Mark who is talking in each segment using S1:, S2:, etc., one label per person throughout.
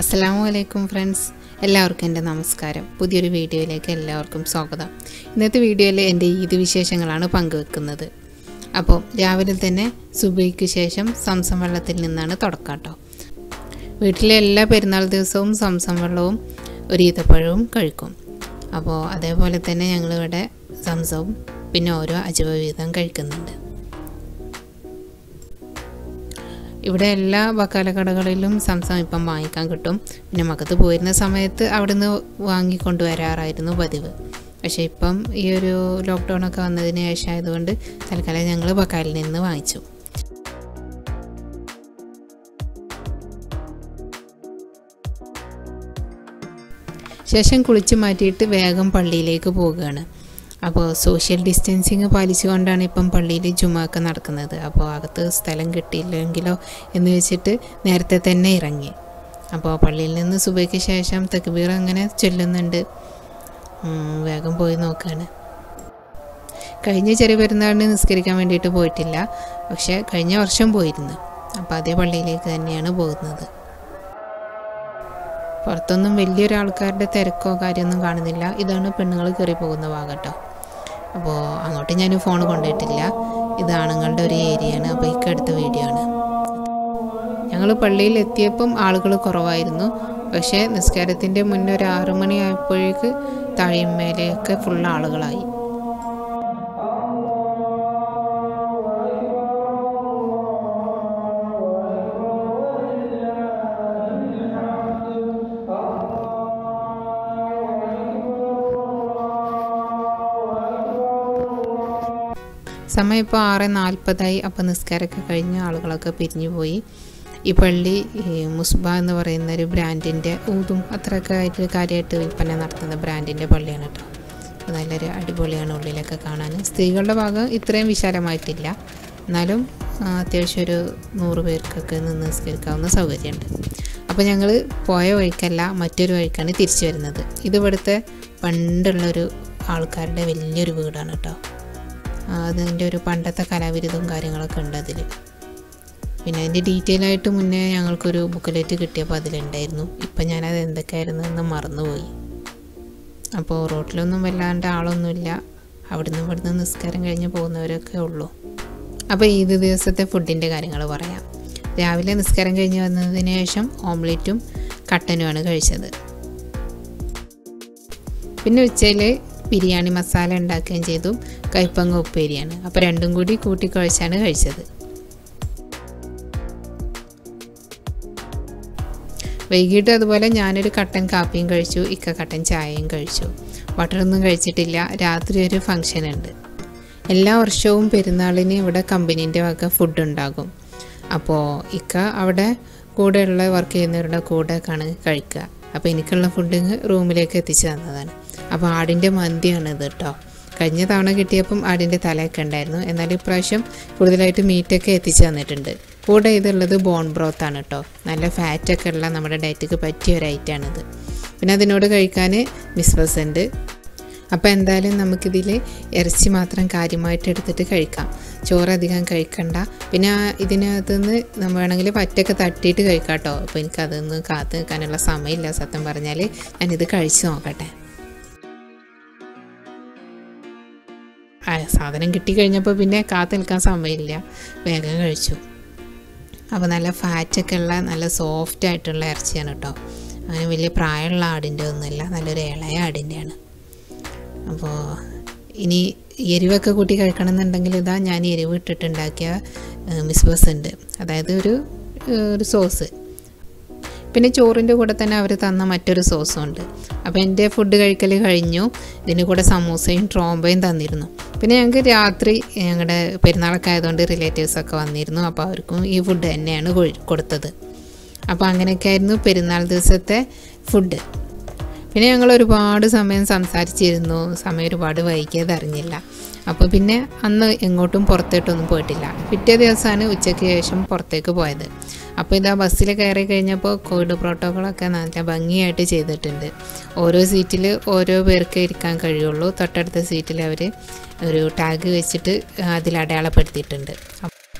S1: അസ്സലാമുഅലൈക്കും friends, എല്ലാവർക്കും എൻ്റെ നമസ്കാരം. പുതിയൊരു വീഡിയോയിലേക്ക് എല്ലാവർക്കും സ്വാഗതം. ഇന്നത്തെ വീഡിയോയിൽ എൻ്റെ ഈദ് വിശേഷങ്ങളാണ് പങ്കുവെക്കുന്നത്. അപ്പോൾ രാവിലെ തന്നെ സുബഹിക്ക് ശേഷം സംസം വെള്ളത്തിൽ നിന്നാണ് തുടക്കം കേട്ടോ. വീട്ടിലെ എല്ലാ പെരുന്നാൾ ദിവസവും സംസം വെള്ളവും ഒരു ഈത്തപ്പഴവും കഴിക്കും. അപ്പോൾ അതേപോലെ തന്നെ ഞങ്ങളിവിടെ സംസവും പിന്നെ ഓരോ അജവ വീതം കഴിക്കുന്നുണ്ട്. ഇവിടെ എല്ലാ ബക്കാല കടകളിലും സംസം ഇപ്പം വാങ്ങിക്കാൻ കിട്ടും. പിന്നെ മക്കത്ത് പോയിരുന്ന സമയത്ത് അവിടുന്ന് വാങ്ങിക്കൊണ്ടുവരാറായിരുന്നു പതിവ്. പക്ഷേ ഇപ്പം ഈ ഒരു ലോക്ക്ഡൗണൊക്കെ വന്നതിന് ശേഷം ആയതുകൊണ്ട് തൽക്കാലം ഞങ്ങൾ ബക്കാലിൽ നിന്ന് വാങ്ങിച്ചു. ശേഷം കുളിച്ച് മാറ്റിയിട്ട് വേഗം പള്ളിയിലേക്ക് പോവുകയാണ്. അപ്പോൾ സോഷ്യൽ ഡിസ്റ്റൻസിങ് പാലിച്ചുകൊണ്ടാണ് ഇപ്പം പള്ളിയിൽ ജുമാക്ക് നടക്കുന്നത്. അപ്പോൾ അകത്ത് സ്ഥലം കിട്ടിയില്ലെങ്കിലോ എന്ന് വെച്ചിട്ട് നേരത്തെ തന്നെ ഇറങ്ങി. അപ്പോൾ പള്ളിയിൽ നിന്ന് സുബഹിക്ക് ശേഷം തക്ബീർ അങ്ങനെ ചൊല്ലുന്നുണ്ട്. വേഗം പോയി നോക്കുകയാണ്. കഴിഞ്ഞ ചെറിയ പെരുന്നാളിന് നിസ്കരിക്കാൻ വേണ്ടിയിട്ട് പോയിട്ടില്ല, പക്ഷേ കഴിഞ്ഞ വർഷം പോയിരുന്നു. അപ്പോൾ അതേ പള്ളിയിലേക്ക് തന്നെയാണ് പോകുന്നത്. പുറത്തൊന്നും വലിയൊരാൾക്കാരുടെ തിരക്കോ കാര്യമൊന്നും കാണുന്നില്ല. ഇതാണ് പെണ്ണുങ്ങൾ കയറി പോകുന്ന ഭാഗം കേട്ടോ. അപ്പോൾ അങ്ങോട്ട് ഞാൻ ഫോൺ കൊണ്ടുപോയിട്ടില്ല. ഇത് ആണുങ്ങളുടെ ഒരു ഏരിയയാണ്. അപ്പോൾ ഇക്കടുത്ത വീഡിയോ ആണ്. ഞങ്ങൾ പള്ളിയിൽ എത്തിയപ്പം ആളുകൾ കുറവായിരുന്നു. പക്ഷേ നിസ്കാരത്തിൻ്റെ മുന്നേ ഒരു 6 മണി ആയപ്പോഴേക്ക് താഴെയും മേലെയൊക്കെ ഫുൾ ആളുകളായി. സമയം ഇപ്പോൾ 6:40 അപ്പോൾ നിസ്കാരമൊക്കെ കഴിഞ്ഞ് ആളുകളൊക്കെ പിരിഞ്ഞു പോയി. ഈ പള്ളി മുസ്ബ എന്ന് പറയുന്ന ഒരു ബ്രാൻഡിൻ്റെ ഊതും അത്രയൊക്കെ ആയിട്ട് കാര്യമായിട്ട് വിൽപ്പന നടത്തുന്ന ബ്രാൻഡിൻ്റെ പള്ളിയാണ് കേട്ടോ. നല്ലൊരു അടിപൊളിയാണ് ഉള്ളിലൊക്കെ കാണാൻ. സ്ത്രീകളുടെ ഭാഗം ഇത്രയും വിശാലമായിട്ടില്ല, എന്നാലും അത്യാവശ്യം ഒരു 100 പേർക്കൊക്കെ നിന്ന് നിസ്കരിക്കാവുന്ന സൗകര്യമുണ്ട്. അപ്പോൾ ഞങ്ങൾ പോയ വഴിക്കല്ല, മറ്റൊരു വഴിക്കാണ് തിരിച്ചു വരുന്നത്. ഇതിവിടുത്തെ പണ്ടുള്ളൊരു ആൾക്കാരുടെ വലിയൊരു വീടാണ് കേട്ടോ. അതിൻ്റെ ഒരു പണ്ടത്തെ കലാവിരുദ്ധവും കാര്യങ്ങളൊക്കെ ഉണ്ട് അതിൽ. പിന്നെ അതിൻ്റെ ഡീറ്റെയിൽ ആയിട്ട് മുന്നേ ഞങ്ങൾക്കൊരു ബുക്കലെറ്റ് കിട്ടിയപ്പോൾ അതിലുണ്ടായിരുന്നു. ഇപ്പം ഞാനത് എന്തൊക്കെയായിരുന്നു എന്ന് മറന്നുപോയി. അപ്പോൾ റോട്ടിലൊന്നും വല്ലാണ്ട് ആളൊന്നുമില്ല. അവിടുന്ന് ഇവിടുന്ന് നിസ്കാരം കഴിഞ്ഞ് പോകുന്നവരൊക്കെ ഉള്ളൂ. അപ്പോൾ ഈദ് ദിവസത്തെ ഫുഡിൻ്റെ കാര്യങ്ങൾ പറയാം. രാവിലെ നിസ്കാരം കഴിഞ്ഞ് വന്നതിന് ശേഷം ഓംലെറ്റും കട്ടനുമാണ് കഴിച്ചത്. പിന്നെ ഉച്ചയിൽ ബിരിയാണി മസാല ഉണ്ടാക്കുകയും ചെയ്തു. കൈപ്പങ്ങ ഉപ്പേരിയാണ്. അപ്പോൾ രണ്ടും കൂടി കൂട്ടിക്കുഴച്ചാണ് കഴിച്ചത്. വൈകിട്ട് അതുപോലെ ഞാനൊരു കട്ടൻ കാപ്പിയും കഴിച്ചു. ഇക്ക കട്ടൻ ചായയും കഴിച്ചു. ബട്ടറൊന്നും കഴിച്ചിട്ടില്ല. രാത്രി ഒരു ഫംഗ്ഷൻ ഉണ്ട്. എല്ലാ വർഷവും പെരുന്നാളിന് ഇവിടെ കമ്പനീൻ്റെ വക ഫുഡ് ഉണ്ടാകും. അപ്പോൾ ഇക്ക അവിടെ കൂടെയുള്ള വർക്ക് ചെയ്യുന്നവരുടെ കൂടെ കഴിക്കുക. അപ്പോൾ എനിക്കുള്ള ഫുഡ് റൂമിലേക്ക് എത്തിച്ചു തന്നതാണ്. അപ്പോൾ ആടിൻ്റെ മന്തിയാണിത് കേട്ടോ. കഴിഞ്ഞ തവണ കിട്ടിയപ്പം ആടിൻ്റെ തലയൊക്കെ ഉണ്ടായിരുന്നു. എന്നാൽ ഇപ്രാവശ്യം കൂടുതലായിട്ട് മീറ്റൊക്കെ എത്തിച്ചു തന്നിട്ടുണ്ട്. കൂടെ ഇതുള്ളത് ബോൺ ബ്രോത്താണ് കേട്ടോ. നല്ല ഫാറ്റൊക്കെ ഉള്ള നമ്മുടെ ഡയറ്റിക്ക് പറ്റിയ ഒരു ഐറ്റമാണിത്. പിന്നെ അതിനോട് കഴിക്കാൻ മിസ്ബസ് ഉണ്ട്. അപ്പോൾ എന്തായാലും നമുക്കിതിൽ ഇറച്ചി മാത്രം കാര്യമായിട്ട് എടുത്തിട്ട് കഴിക്കാം. ചോറധികം കഴിക്കണ്ട. പിന്നെ ഇതിനകത്തുനിന്ന് നമ്മൾ വേണമെങ്കിൽ പറ്റൊക്കെ തട്ടിയിട്ട് കഴിക്കാം കേട്ടോ. അപ്പോൾ എനിക്കതൊന്ന് കാത്തു നിൽക്കാനുള്ള സമയമില്ല. സത്യം പറഞ്ഞാൽ ഞാനിത് കഴിച്ച് നോക്കട്ടെ. സാധനം കിട്ടിക്കഴിഞ്ഞപ്പോൾ പിന്നെ കാത്തു നിൽക്കാൻ സമയമില്ല, വേഗം കഴിച്ചു. അപ്പോൾ നല്ല ഫാറ്റൊക്കെ ഉള്ള നല്ല സോഫ്റ്റ് ആയിട്ടുള്ള ഇറച്ചിയാണ് കേട്ടോ. അങ്ങനെ വലിയ പ്രായമുള്ള ആടിൻ്റെ ഒന്നുമില്ല, നല്ലൊരു ഇളയ ആടിൻ്റെയാണ്. അപ്പോൾ ഇനി എരിവൊക്കെ കൂട്ടി കഴിക്കണം എന്നുണ്ടെങ്കിൽ ഇതാ ഞാൻ എരിവ് ഇട്ടിട്ടുണ്ടാക്കിയ മിസ്ബസ് ഉണ്ട്, അതായത് ഒരു സോസ്. പിന്നെ ചോറിൻ്റെ കൂടെ തന്നെ അവർ തന്ന മറ്റൊരു സോസും ഉണ്ട്. അപ്പോൾ എൻ്റെ ഫുഡ് കഴിക്കൽ കഴിഞ്ഞു. ഇതിൻ്റെ കൂടെ സമൂസയും ട്രോംബയും തന്നിരുന്നു. പിന്നെ ഞങ്ങൾക്ക് രാത്രി ഞങ്ങളുടെ പെരുന്നാളൊക്കെ ആയതുകൊണ്ട് റിലേറ്റീവ്സൊക്കെ വന്നിരുന്നു. അപ്പോൾ അവർക്കും ഈ ഫുഡ് തന്നെയാണ് കൊടുത്തത്. അപ്പോൾ അങ്ങനെയൊക്കെ ആയിരുന്നു പെരുന്നാൾ ദിവസത്തെ ഫുഡ്. പിന്നെ ഞങ്ങൾ ഒരുപാട് സമയം സംസാരിച്ചിരുന്നു. സമയം ഒരുപാട് വൈകിയത് അറിഞ്ഞില്ല. അപ്പോൾ പിന്നെ അന്ന് എങ്ങോട്ടും പുറത്തോട്ടൊന്നും പോയിട്ടില്ല. പിറ്റേ ദിവസമാണ് ഉച്ചയ്ക്ക് ശേഷം പുറത്തേക്ക് പോയത്. അപ്പോൾ ഇതാ ബസ്സിൽ കയറി കഴിഞ്ഞപ്പോൾ കോവിഡ് പ്രോട്ടോക്കോളൊക്കെ നല്ല ഭംഗിയായിട്ട് ചെയ്തിട്ടുണ്ട്. ഓരോ സീറ്റിൽ ഓരോ പേർക്ക് ഇരിക്കാൻ കഴിയുള്ളൂ. തൊട്ടടുത്ത സീറ്റിൽ അവർ ഒരു ടാഗ് വെച്ചിട്ട് അതിൽ അടയാളപ്പെടുത്തിയിട്ടുണ്ട്.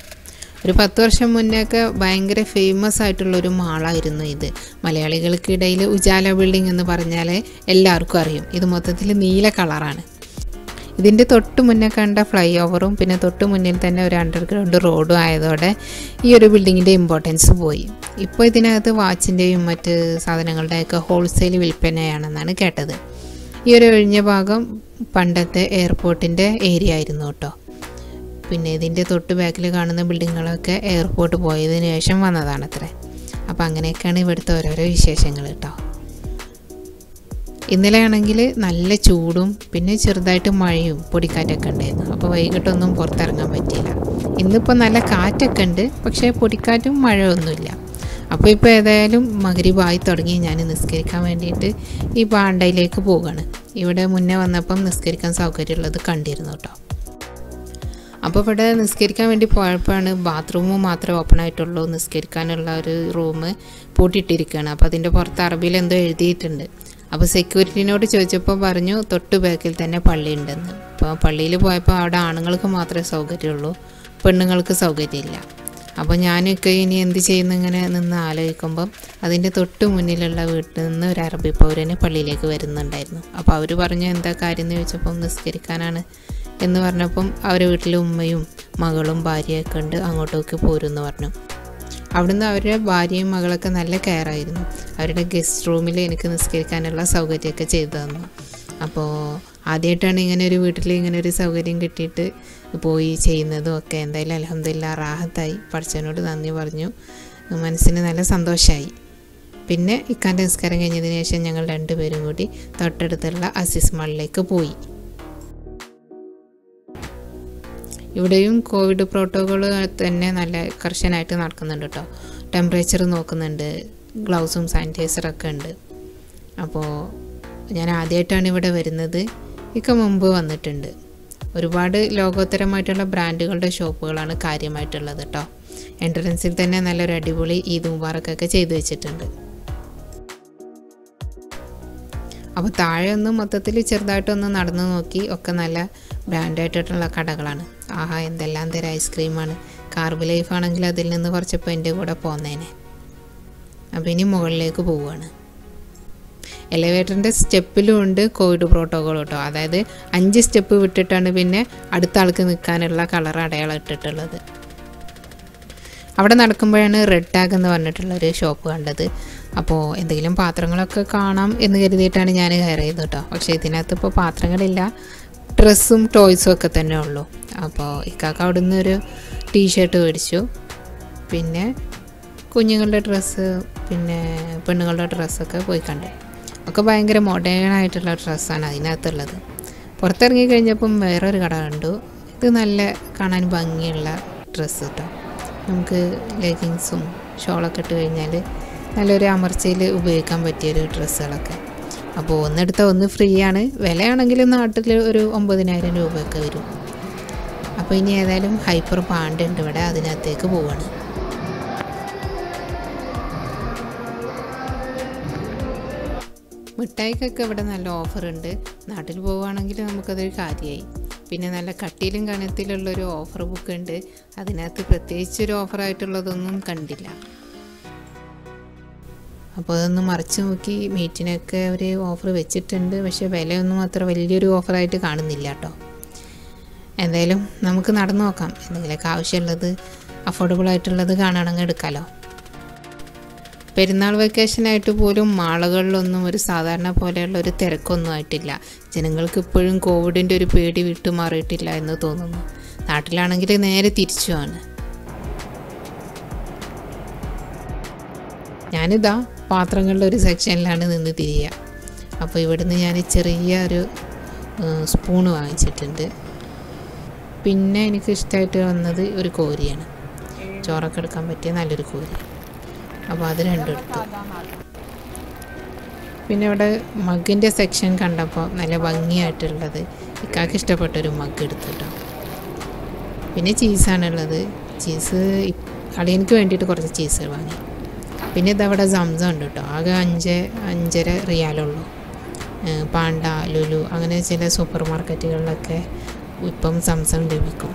S1: ഒരു 10 വർഷം മുന്നേയൊക്കെ ഭയങ്കര ഫേമസ് ആയിട്ടുള്ളൊരു മാളായിരുന്നു ഇത്. മലയാളികൾക്കിടയിൽ ഉജാല ബിൽഡിംഗ് എന്ന് പറഞ്ഞാൽ എല്ലാവർക്കും അറിയും. ഇത് മൊത്തത്തിൽ നീല കളറാണ്. ഇതിൻ്റെ തൊട്ട് മുന്നേ കണ്ട ഫ്ലൈ ഓവറും പിന്നെ തൊട്ട് മുന്നിൽ തന്നെ ഒരു അണ്ടർഗ്രൗണ്ട് റോഡും ആയതോടെ ഈ ഒരു ബിൽഡിങ്ങിൻ്റെ ഇമ്പോർട്ടൻസ് പോയി. ഇപ്പോൾ ഇതിനകത്ത് വാച്ചിൻ്റെയും മറ്റ് സാധനങ്ങളുടെയൊക്കെ ഹോൾസെയിൽ വിൽപ്പനയാണെന്നാണ് കേട്ടത്. ഈ ഒരു ഒഴിഞ്ഞ ഭാഗം പണ്ടത്തെ എയർപോർട്ടിൻ്റെ ഏരിയ ആയിരുന്നു കേട്ടോ. പിന്നെ ഇതിൻ്റെ തൊട്ട് ബാക്കിൽ കാണുന്ന ബിൽഡിങ്ങുകളൊക്കെ എയർപോർട്ട് പോയതിന് ശേഷം വന്നതാണത്രേ. അപ്പോൾ അങ്ങനെയൊക്കെയാണ് ഇവിടുത്തെ ഓരോരോ വിശേഷങ്ങൾ കേട്ടോ. ഇന്നലെ ആണെങ്കിൽ നല്ല ചൂടും പിന്നെ ചെറുതായിട്ട് മഴയും പൊടിക്കാറ്റൊക്കെ ഉണ്ടായിരുന്നു. അപ്പോൾ വൈകിട്ടൊന്നും പുറത്തിറങ്ങാൻ പറ്റിയില്ല. ഇന്നിപ്പോൾ നല്ല കാറ്റൊക്കെ ഉണ്ട്, പക്ഷേ പൊടിക്കാറ്റും മഴയൊന്നുമില്ല. അപ്പോൾ ഇപ്പോൾ ഏതായാലും മഗ്‌രിബായി തുടങ്ങി. ഞാൻ നിസ്കരിക്കാൻ വേണ്ടിയിട്ട് ഈ പാണ്ടയിലേക്ക് പോവുകയാണ്. ഇവിടെ മുന്നേ വന്നപ്പം നിസ്കരിക്കാൻ സൗകര്യമുള്ളത് കണ്ടിരുന്നു കേട്ടോ. അപ്പോൾ ഇവിടെ നിസ്കരിക്കാൻ വേണ്ടി പോയപ്പോഴാണ് ബാത്റൂം മാത്രമേ ഓപ്പൺ ആയിട്ടുള്ളൂ. നിസ്കരിക്കാനുള്ള ഒരു റൂം പൂട്ടിയിട്ടിരിക്കുകയാണ്. അപ്പോൾ അതിൻ്റെ പുറത്ത് അറബിയിൽ എന്തോ എഴുതിയിട്ടുണ്ട്. അപ്പോൾ സെക്യൂരിറ്റിനോട് ചോദിച്ചപ്പോൾ പറഞ്ഞു തൊട്ട് ബാക്കിൽ തന്നെ പള്ളി ഉണ്ടെന്ന്. അപ്പോൾ പള്ളിയിൽ പോയപ്പോൾ അവിടെ ആണുങ്ങൾക്ക് മാത്രമേ സൗകര്യമുള്ളൂ, പെണ്ണുങ്ങൾക്ക് സൗകര്യമില്ല. അപ്പോൾ ഞാനൊക്കെ ഇനി എന്ത് ചെയ്യുന്നു ഇങ്ങനെ നിന്ന് ആലോചിക്കുമ്പം അതിൻ്റെ തൊട്ട് മുന്നിലുള്ള വീട്ടിൽ നിന്ന് ഒരു അറബി പൗരന് പള്ളിയിലേക്ക് വരുന്നുണ്ടായിരുന്നു. അപ്പോൾ അവർ പറഞ്ഞു എന്താ കാര്യം എന്ന് ചോദിച്ചപ്പം നിസ്കരിക്കാനാണ് എന്ന് പറഞ്ഞപ്പം അവരുടെ വീട്ടിൽ ഉമ്മയും മകളും ഭാര്യയൊക്കെ ഉണ്ട്, അങ്ങോട്ടേക്ക് പോരുമെന്ന് പറഞ്ഞു. അവിടുന്ന് അവരുടെ ഭാര്യയും മകളൊക്കെ നല്ല കെയറായിരുന്നു. അവരുടെ ഗസ്റ്റ് റൂമിൽ എനിക്ക് നിസ്കരിക്കാനുള്ള സൗകര്യമൊക്കെ ചെയ്തു തന്നു. അപ്പോൾ ആദ്യമായിട്ടാണ് ഇങ്ങനെ ഒരു വീട്ടിൽ ഇങ്ങനെ ഒരു സൗകര്യം കിട്ടിയിട്ട് പോയി ചെയ്യുന്നതും ഒക്കെ. എന്തായാലും അൽഹംദുലില്ലാ റാഹത്തായി. പടച്ചവനോട് നന്ദി പറഞ്ഞു. മനസ്സിന് നല്ല സന്തോഷമായി. പിന്നെ ഇക്കാൻ്റെ നിസ്കാരം കഴിഞ്ഞതിന് ശേഷം ഞങ്ങൾ രണ്ടുപേരും കൂടി തൊട്ടടുത്തുള്ള അസീസ് മാളിലേക്ക് പോയി. ഇവിടെയും കോവിഡ് പ്രോട്ടോകോൾ തന്നെ നല്ല കർശനമായിട്ട് നടക്കുന്നുണ്ട് കേട്ടോ. ടെമ്പറേച്ചർ നോക്കുന്നുണ്ട്, ഗ്ലൗസും സാനിറ്റൈസറൊക്കെ ഉണ്ട്. അപ്പോൾ ഞാൻ ആദ്യമായിട്ടാണ് ഇവിടെ വരുന്നത്. ഇക്ക മുമ്പ് വന്നിട്ടുണ്ട്. ഒരുപാട് ലോകോത്തരമായിട്ടുള്ള ബ്രാൻഡുകളുടെ ഷോപ്പുകളാണ് കാര്യമായിട്ടുള്ളത് കേട്ടോ. എൻട്രൻസിൽ തന്നെ നല്ലൊരു അടിപൊളി ഈദ് മുബാറക്കൊക്കെ ചെയ്തു വെച്ചിട്ടുണ്ട്. അപ്പോൾ താഴെ ഒന്ന് മൊത്തത്തിൽ ചെറുതായിട്ടൊന്ന് നടന്നു നോക്കി. ഒക്കെ നല്ല ബ്രാൻഡായിട്ടുള്ള കടകളാണ്. ആഹാ, എന്തെല്ലാം തരം ഐസ്ക്രീമാണ്. കാർബ് ലൈഫ് ആണെങ്കിൽ അതിൽ നിന്ന് കുറച്ചപ്പോൾ എൻ്റെ കൂടെ പോന്നേനെ. അപ്പോൾ ഇനി മുകളിലേക്ക് പോവുകയാണ്. എലിവേറ്ററിൻ്റെ സ്റ്റെപ്പിലും ഉണ്ട് കോവിഡ് പ്രോട്ടോകോൾ കേട്ടോ. അതായത് 5 സ്റ്റെപ്പ് വിട്ടിട്ടാണ് പിന്നെ അടുത്ത ആൾക്ക് നിൽക്കാനുള്ള കളർ അടയാളം ഇട്ടിട്ടുള്ളത്. അവിടെ നടക്കുമ്പോഴാണ് റെഡ് ടാഗ് എന്ന് പറഞ്ഞിട്ടുള്ളൊരു ഷോപ്പ് കണ്ടത്. അപ്പോൾ എന്തെങ്കിലും പാത്രങ്ങളൊക്കെ കാണാം എന്ന് കരുതിയിട്ടാണ് ഞാൻ കയറിയത് കേട്ടോ. പക്ഷേ ഇതിനകത്ത് ഇപ്പോൾ പാത്രങ്ങളില്ല, ഡ്രസ്സും ടോയ്സും ഒക്കെ തന്നെ ഉള്ളൂ. അപ്പോൾ ഇക്കാക്ക അവിടെ നിന്നൊരു ടീഷർട്ട് മേടിച്ചു. പിന്നെ കുഞ്ഞുങ്ങളുടെ ഡ്രസ്സ് പിന്നെ പെണ്ണുങ്ങളുടെ ഡ്രസ്സൊക്കെ പോയി കണ്ടു. ഒക്കെ ഭയങ്കര മോഡേൺ ആയിട്ടുള്ള ഡ്രസ്സാണ് അതിനകത്തുള്ളത്. പുറത്തിറങ്ങി കഴിഞ്ഞപ്പം വേറൊരു കട കണ്ടു. ഇത് നല്ല കാണാൻ ഭംഗിയുള്ള ഡ്രസ്സ് കേട്ടോ. നമുക്ക് ലെഗിങ്സും ഷോളൊക്കെ ഇട്ട് കഴിഞ്ഞാൽ നല്ലൊരു അമർച്ചയിൽ ഉപയോഗിക്കാൻ പറ്റിയൊരു ഡ്രസ്സുകളൊക്കെ. അപ്പോൾ ഒന്നെടുത്താൽ ഒന്ന് ഫ്രീ ആണ്. വിലയാണെങ്കിൽ നാട്ടിൽ ഒരു 9,000 രൂപയൊക്കെ വരും. അപ്പോൾ ഇനി ഏതായാലും ഹൈപ്പർ പാണ്ട് ഉണ്ട് ഇവിടെ, അതിനകത്തേക്ക് പോവാണ്. മിഠായിക്കൊക്കെ ഇവിടെ നല്ല ഓഫറുണ്ട്. നാട്ടിൽ പോവുകയാണെങ്കിൽ നമുക്കതൊരു കാര്യമായി. പിന്നെ നല്ല കട്ടിയിലും കനത്തിലുള്ളൊരു ഓഫർ ബുക്ക് ഉണ്ട്. അതിനകത്ത് പ്രത്യേകിച്ചൊരു ഓഫറായിട്ടുള്ളതൊന്നും കണ്ടില്ല. അപ്പോൾ അതൊന്ന് മറിച്ച് നോക്കി. മീറ്റിനൊക്കെ ഒരു ഓഫർ വെച്ചിട്ടുണ്ട്, പക്ഷേ വിലയൊന്നും അത്ര വലിയൊരു ഓഫറായിട്ട് കാണുന്നില്ല കേട്ടോ. എന്തായാലും നമുക്ക് നടന്നു നോക്കാം. എന്തെങ്കിലുമൊക്കെ ആവശ്യമുള്ളത് അഫോർഡബിൾ ആയിട്ടുള്ളത് കാണണമെങ്കിൽ എടുക്കാമല്ലോ. പെരുന്നാൾ വെക്കേഷനായിട്ട് പോലും മാളുകളിലൊന്നും ഒരു സാധാരണ പോലെയുള്ള ഒരു തിരക്കൊന്നും ആയിട്ടില്ല. ജനങ്ങൾക്ക് ഇപ്പോഴും കോവിഡിൻ്റെ ഒരു പേടി വിട്ടുമാറിയിട്ടില്ല എന്ന് തോന്നുന്നു. നാട്ടിലാണെങ്കിൽ നേരെ തിരിച്ചുമാണ്. ഞാനിതാ പാത്രങ്ങളുടെ ഒരു സെക്ഷനിലാണ് നിന്ന് തിരിയുക. അപ്പോൾ ഇവിടുന്ന് ഞാൻ ചെറിയ ഒരു സ്പൂണ് വാങ്ങിച്ചിട്ടുണ്ട്. പിന്നെ എനിക്ക് ഇഷ്ടമായിട്ട് വന്നത് ഒരു കോരിയാണ്, ചോറൊക്കെ എടുക്കാൻ പറ്റിയ നല്ലൊരു കോരി. അപ്പോൾ അത് രണ്ടും എടുത്തു. പിന്നെ ഇവിടെ മഗ്ഗിൻ്റെ സെക്ഷൻ കണ്ടപ്പോൾ നല്ല ഭംഗിയായിട്ടുള്ളത് ഇക്കാക്ക് ഇഷ്ടപ്പെട്ടൊരു മഗ് എടുത്തു കേട്ടോ. പിന്നെ ചീസാണുള്ളത്. ചീസ് അളിയനക്ക് വേണ്ടിയിട്ട് കുറച്ച് ചീസ് വാങ്ങി. പിന്നെ ഇതവിടെ സംസം ഉണ്ട് കേട്ടോ. ആകെ 5.5 റിയാലുള്ളൂ. പാണ്ട, ലുലു അങ്ങനെ ചില സൂപ്പർ മാർക്കറ്റുകളിലൊക്കെ ഇപ്പം സംസം ലഭിക്കും.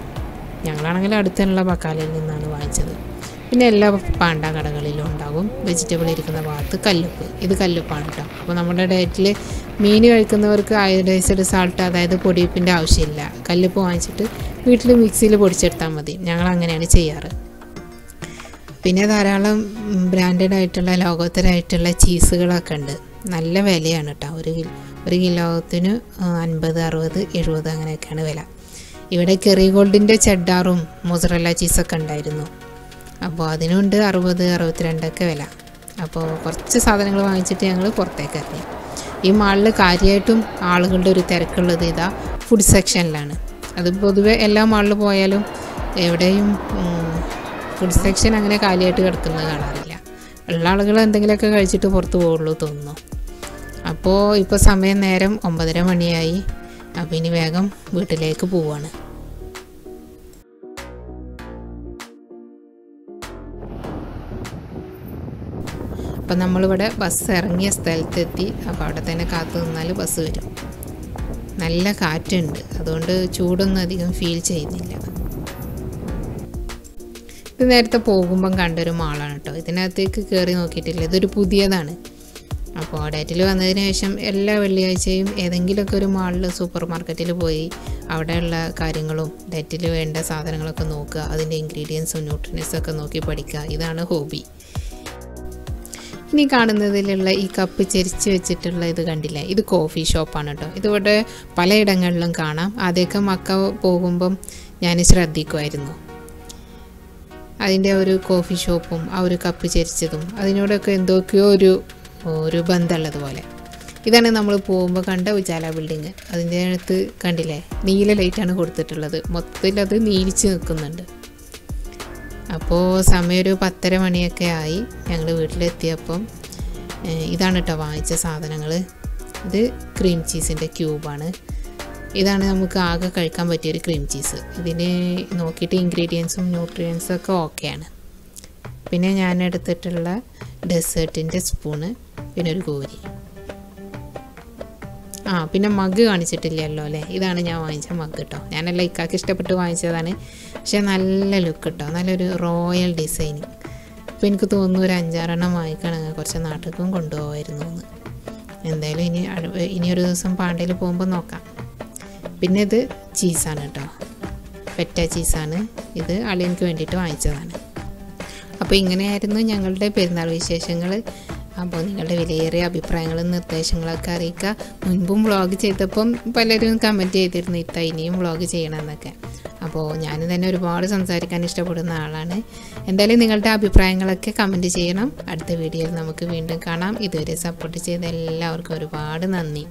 S1: ഞങ്ങളാണെങ്കിൽ അടുത്തുള്ള ബക്കാലയിൽ നിന്നാണ് വാങ്ങിച്ചത്. പിന്നെ എല്ലാ പാണ്ട കടകളിലും ഉണ്ടാകും വെജിറ്റബിൾ ഇരിക്കുന്ന ഭാഗത്ത് കല്ലുപ്പ്. ഇത് കല്ലുപ്പാണ് കേട്ടോ. അപ്പോൾ നമ്മുടെ ഡയറ്റിൽ മീൻ കഴിക്കുന്നവർക്ക് അയോഡൈസ്ഡ് സാൾട്ട്, അതായത് പൊടിയുപ്പിൻ്റെ ആവശ്യമില്ല. കല്ലുപ്പ് വാങ്ങിച്ചിട്ട് വീട്ടിൽ മിക്സിയിൽ പൊടിച്ചെടുത്താൽ മതി. ഞങ്ങൾ അങ്ങനെയാണ് ചെയ്യാറ്. പിന്നെ ധാരാളം ബ്രാൻഡഡ് ആയിട്ടുള്ള ലോകോത്തരമായിട്ടുള്ള ചീസുകളൊക്കെ ഉണ്ട്. നല്ല വിലയാണ് കേട്ടോ. ഒരു കിലോത്തിന് 50, 60, 70 അങ്ങനെയൊക്കെയാണ് വില. ഇവിടെ കെറി ഗോൾഡിൻ്റെ ചെഡാറും മൊസറല്ല ചീസൊക്കെ ഉണ്ടായിരുന്നു. അപ്പോൾ അതിനുണ്ട് 60, 62 വില. അപ്പോൾ കുറച്ച് സാധനങ്ങൾ വാങ്ങിച്ചിട്ട് ഞങ്ങൾ പുറത്തേക്ക് ഇറങ്ങി. ഈ മാളിൽ കാര്യമായിട്ടും ആളുകളുടെ ഒരു തിരക്കുള്ളത് ഇതാ ഫുഡ് സെക്ഷനിലാണ്. അത് പൊതുവെ എല്ലാ മാളിൽ പോയാലും എവിടെയും ഫുഡ് സെക്ഷൻ അങ്ങനെ കാലിയായിട്ട് കിടക്കുന്നത് കാണാറില്ല. ഉള്ള ആളുകൾ എന്തെങ്കിലുമൊക്കെ കഴിച്ചിട്ട് പുറത്ത് പോകുള്ളൂ തോന്നുന്നു. അപ്പോൾ ഇപ്പോൾ സമയം നേരം 9:30 മണിയായി. അപ്പോൾ ഇനി വേഗം വീട്ടിലേക്ക് പോവുകയാണ്. അപ്പോൾ നമ്മളിവിടെ ബസ് ഇറങ്ങിയ സ്ഥലത്തെത്തി. അപ്പോൾ അവിടെ തന്നെ കാത്തു നിന്നാൽ ബസ് വരും. നല്ല കാറ്റുണ്ട്, അതുകൊണ്ട് ചൂടൊന്നും അധികം ഫീൽ ചെയ്യുന്നില്ല. ഇത് നേരത്തെ പോകുമ്പം കണ്ടൊരു മാളാണ് കേട്ടോ. ഇതിനകത്തേക്ക് കയറി നോക്കിയിട്ടില്ല. ഇതൊരു പുതിയതാണ്. അപ്പോൾ ഡയറ്റിൽ വന്നതിന് ശേഷം എല്ലാ വെള്ളിയാഴ്ചയും ഏതെങ്കിലുമൊക്കെ ഒരു മാളിൽ സൂപ്പർ മാർക്കറ്റിൽ പോയി അവിടെയുള്ള കാര്യങ്ങളും ഡയറ്റിൽ വേണ്ട സാധനങ്ങളൊക്കെ നോക്കുക, അതിൻ്റെ ഇൻഗ്രീഡിയൻസും ന്യൂട്രിയൻസും ഒക്കെ നോക്കി പഠിക്കുക. ഇതാണ് ഹോബി. ഇനി കാണുന്നതിലുള്ള ഈ കപ്പ് ചെരിച്ച് വെച്ചിട്ടുള്ള ഇത് കണ്ടില്ലേ, ഇത് കോഫി ഷോപ്പാണ് കേട്ടോ. ഇതിവിടെ പലയിടങ്ങളിലും കാണാം. ആദ്യമൊക്കെ മക്ക പോകുമ്പം ഞാൻ ശ്രദ്ധിക്കുമായിരുന്നു. അതിൻ്റെ ഒരു കോഫി ഷോപ്പും ആ ഒരു കപ്പ് ചെരിച്ചതും അതിനോടൊക്കെ എന്തൊക്കെയോ ഒരു ബന്ധമുള്ളതുപോലെ. ഇതാണ് നമ്മൾ പോകുമ്പോൾ കണ്ട ഉജാല ബിൽഡിങ്. അതിൻ്റെ അടുത്ത് കണ്ടില്ലേ, നീല ലൈറ്റാണ് കൊടുത്തിട്ടുള്ളത്. മൊത്തത്തിൽ അത് നീലിച്ച് നിൽക്കുന്നുണ്ട്. അപ്പോൾ സമയം ഒരു 10:30 മണിയൊക്കെ ആയി. ഞങ്ങൾ വീട്ടിലെത്തിയപ്പം ഇതാണ് കേട്ടോ വാങ്ങിച്ച സാധനങ്ങൾ. ഇത് ക്രീം ചീസിൻ്റെ ക്യൂബാണ്. ഇതാണ് നമുക്ക് ആകെ കഴിക്കാൻ പറ്റിയൊരു ക്രീം ചീസ്. ഇതിന് നോക്കിയിട്ട് ഇൻഗ്രീഡിയൻസും ന്യൂട്രിയൻസും ഒക്കെ ഓക്കെയാണ്. പിന്നെ ഞാൻ എടുത്തിട്ടുള്ള ഡെസേർട്ടിൻ്റെ സ്പൂണ്, പിന്നെ ഒരു കോരി. പിന്നെ മഗ് കാണിച്ചിട്ടില്ലല്ലോ അല്ലേ. ഇതാണ് ഞാൻ വാങ്ങിച്ച മഗ് കേട്ടോ. ഞാനെല്ലാം ഇക്കാക്ക് ഇഷ്ടപ്പെട്ട് വാങ്ങിച്ചതാണ്. പക്ഷേ നല്ല ലുക്ക് കേട്ടോ, നല്ലൊരു റോയൽ ഡിസൈനിങ്. അപ്പോൾ എനിക്ക് തോന്നുന്നു ഒരു 5-6 വാങ്ങിക്കണമെങ്കിൽ കുറച്ച് നാട്ടിലേക്കും കൊണ്ടുപോകാമായിരുന്നു എന്ന്. എന്തായാലും ഇനി ഒരു ദിവസം പാണ്ടയിൽ പോകുമ്പോൾ നോക്കാം. പിന്നെ ഇത് ചീസാണ് കേട്ടോ, ഫെറ്റ ചീസാണ്. ഇത് അളിയനക്ക് വേണ്ടിയിട്ട് വാങ്ങിച്ചതാണ്. അപ്പോൾ ഇങ്ങനെയായിരുന്നു ഞങ്ങളുടെ പെരുന്നാൾ വിശേഷങ്ങൾ. അപ്പോൾ നിങ്ങളുടെ വിലയേറിയ അഭിപ്രായങ്ങളും നിർദ്ദേശങ്ങളൊക്കെ അറിയിക്കുക. മുൻപും വ്ളോഗ് ചെയ്തപ്പം പലരും കമൻറ്റ് ചെയ്തിരുന്നു ഇനിയും വ്ളോഗ് ചെയ്യണമെന്നൊക്കെ. അപ്പോൾ ഞാൻ തന്നെ ഒരുപാട് സംസാരിക്കാൻ ഇഷ്ടപ്പെടുന്ന ആളാണ്. എന്തായാലും നിങ്ങളുടെ അഭിപ്രായങ്ങളൊക്കെ കമൻറ്റ് ചെയ്യണം. അടുത്ത വീഡിയോയിൽ നമുക്ക് വീണ്ടും കാണാം. ഇതുവരെ സപ്പോർട്ട് ചെയ്ത എല്ലാവർക്കും ഒരുപാട് നന്ദി.